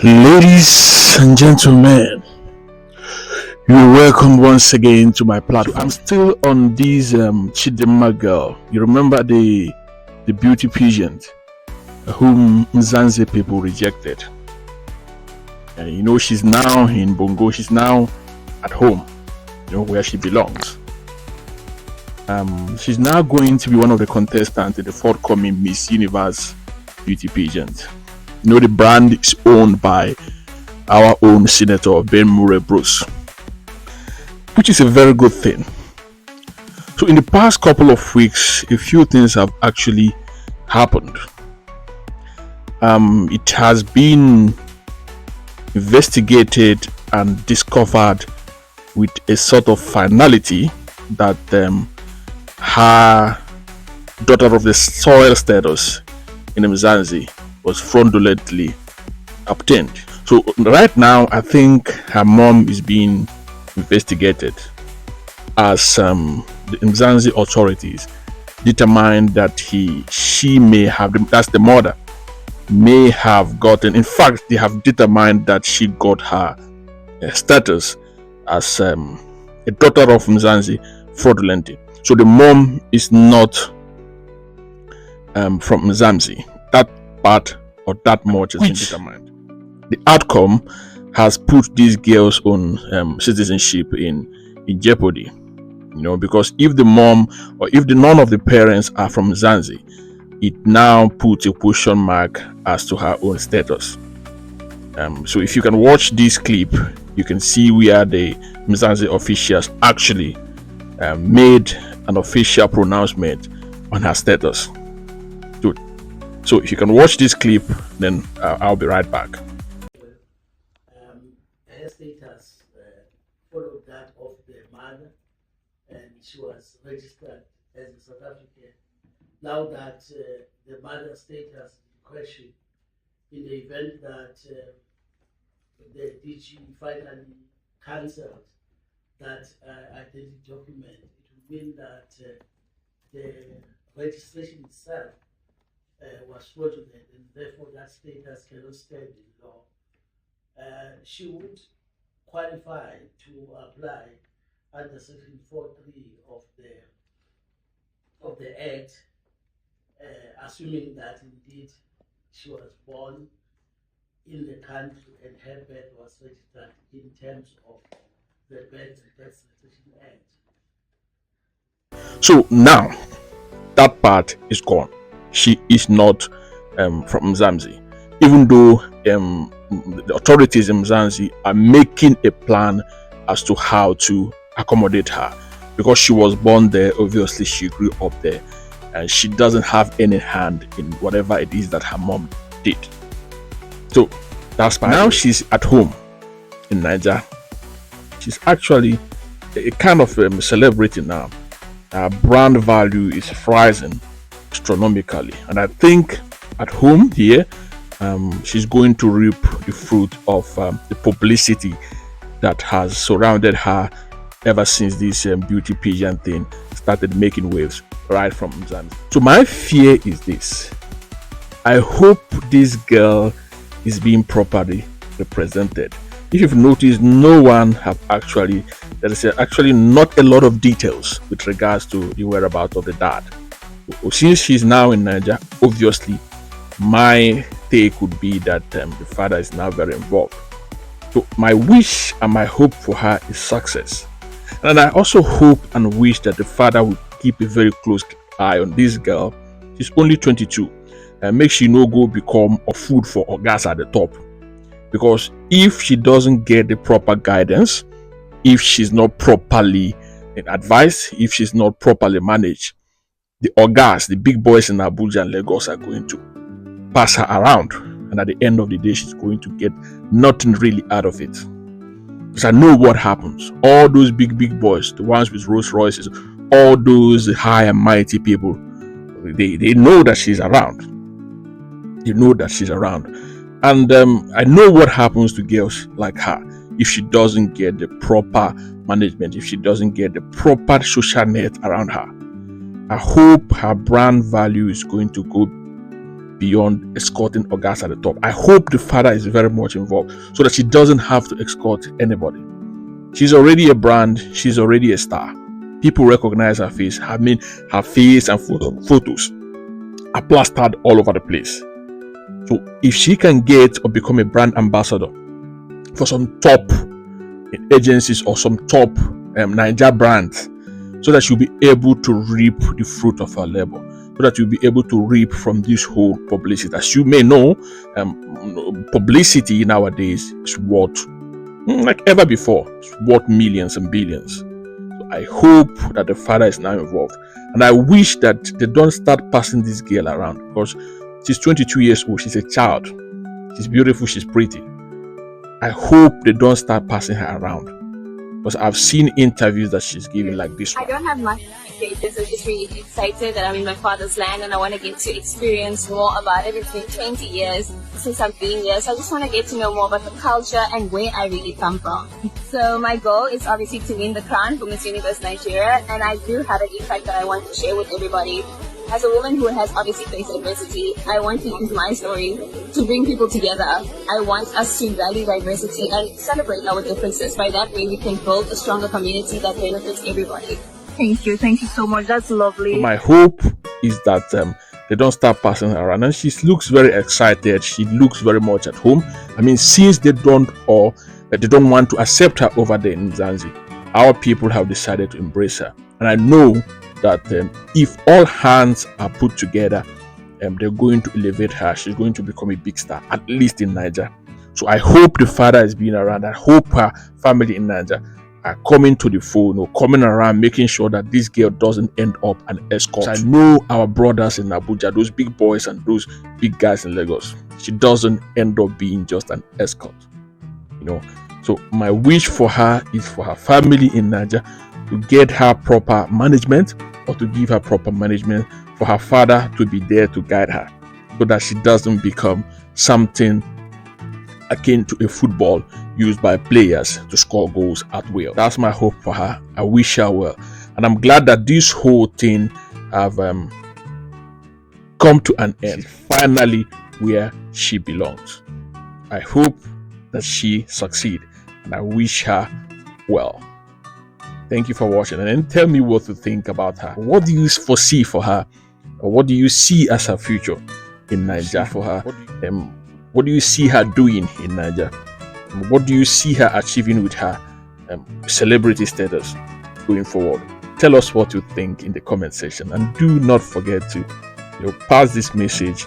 Ladies and gentlemen, you're welcome once again to my platform. I'm still on this Chidimma girl. You remember the beauty pageant whom Mzansi people rejected. And she's now in Bongo. She's now at home, where she belongs. She's now going to be one of the contestants in the forthcoming Miss Universe beauty pageant. The brand is owned by our own Senator Ben Murray Bruce, which is a very good thing. So in the past couple of weeks, a few things have actually happened. It has been investigated and discovered with a sort of finality that her daughter of the soil status in Mzansi was fraudulently obtained. So right now, I think her mom is being investigated as the Mzansi authorities determined that she may have, that's the mother, may have gotten, in fact, they have determined that she got her status as a daughter of Mzansi fraudulently. So the mom is not from Mzansi. That part or that much has been determined. The outcome has put these girls' own citizenship in jeopardy. Because if the mom or if none of the parents are from Mzansi, it now puts a question mark as to her own status. So if you can watch this clip, you can see where the Mzansi officials actually made an official pronouncement on her status. So if you can watch this clip, then I'll be right back. Her status followed that of the mother, and she was registered as a South African. Now that the mother's status is in question, in the event that the DG finally cancelled that identity document, it would mean that the registration itself was fraudulent, and therefore that status cannot stand in law. She would qualify to apply under Section 4.3 of the Act, assuming that indeed she was born in the country and her birth was registered in terms of the Birth and Death Registration Act. So now that part is gone. She is not from Mzansi, even though the authorities in Mzansi are making a plan as to how to accommodate her. Because she was born there, obviously she grew up there, and she doesn't have any hand in whatever it is that her mom did. So that's fine. Now she's at home in Niger. She's actually a kind of celebrity now. Her brand value is rising astronomically, and I think at home here she's going to reap the fruit of the publicity that has surrounded her ever since this beauty pageant thing started making waves right from Mzansi. So my fear is this: I hope this girl is being properly represented. If you've noticed, no one have there is actually not a lot of details with regards to the whereabouts of the dad. Since she's now in Nigeria, obviously my take would be that the father is now very involved. So my wish and my hope for her is success, and I also hope and wish that the father would keep a very close eye on this girl. She's only 22, and make she no go become a food for orgas at the top. Because if she doesn't get the proper guidance, if she's not properly advised, if she's not properly managed, the orgas, the big boys in Abuja and Lagos, are going to pass her around, and at the end of the day she's going to get nothing really out of it. Because I know what happens. All those big boys, the ones with Rolls Royces, all those high and mighty people, they know that she's around. They know that she's around. And I know what happens to girls like her if she doesn't get the proper management, if she doesn't get the proper social net around her. I hope her brand value is going to go beyond escorting Ogas at the top. I hope the father is very much involved so that she doesn't have to escort anybody. She's already a brand. She's already a star. People recognize her face. I mean, her face and photos are plastered all over the place. So if she can get or become a brand ambassador for some top agencies or some top Niger brands, so that she'll be able to reap the fruit of her labor, so that you'll be able to reap from this whole publicity. As you may know, publicity nowadays is worth, like ever before, it's worth millions and billions. So I hope that the father is now involved, and I wish that they don't start passing this girl around, because she's 22 years old. She's a child. She's beautiful. She's pretty. I hope they don't start passing her around, because I've seen interviews that she's giving like this one. I don't have much to say. I'm just really excited that I'm in my father's land and I want to get to experience more about it. It's been 20 years since I've been here, so I just want to get to know more about the culture and where I really come from. So my goal is obviously to win the crown for Miss Universe Nigeria, and I do have an impact that I want to share with everybody. As a woman who has obviously faced adversity, I want to use my story to bring people together. I want us to value diversity and celebrate our differences. By that way, we can build a stronger community that benefits everybody. Thank you so much. That's lovely. My hope is that they don't start passing her around. And she looks very excited. She looks very much at home. I mean, since they don't want to accept her over there in Zanzibar, our people have decided to embrace her. And I know that if all hands are put together, they're going to elevate her. She's going to become a big star, at least in Niger. So I hope the father is being around. I hope her family in Niger are coming to the phone or coming around, making sure that this girl doesn't end up an escort. I know our brothers in Abuja, those big boys and those big guys in Lagos, she doesn't end up being just an escort, you know. So my wish for her is for her family in Niger to get her proper management, or to give her proper management, for her father to be there to guide her, so that she doesn't become something akin to a football used by players to score goals at will. That's my hope for her. I wish her well, and I'm glad that this whole thing have come to an end. Finally where she belongs. I hope that she succeed, and I wish her well. Thank you for watching, and then tell me what you think about her. What do you foresee for her, or what do you see as her future in Niger for her? What do you see her doing in Niger? What do you see her achieving with her celebrity status going forward? Tell us what you think in the comment section, and do not forget to pass this message,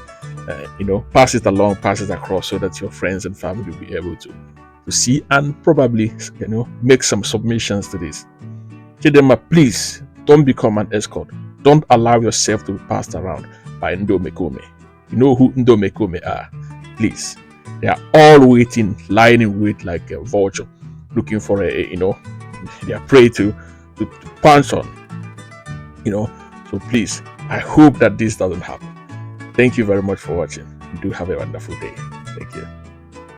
pass it along, pass it across, so that your friends and family will be able to see and probably make some submissions to this. Chidimma, please don't become an escort. Don't allow yourself to be passed around by Ndomekome. You know who Ndomekome are. Please, they are all waiting, lying in wait like a vulture, looking for their prey to pounce on. So please, I hope that this doesn't happen. Thank you very much for watching. Do have a wonderful day. Thank you.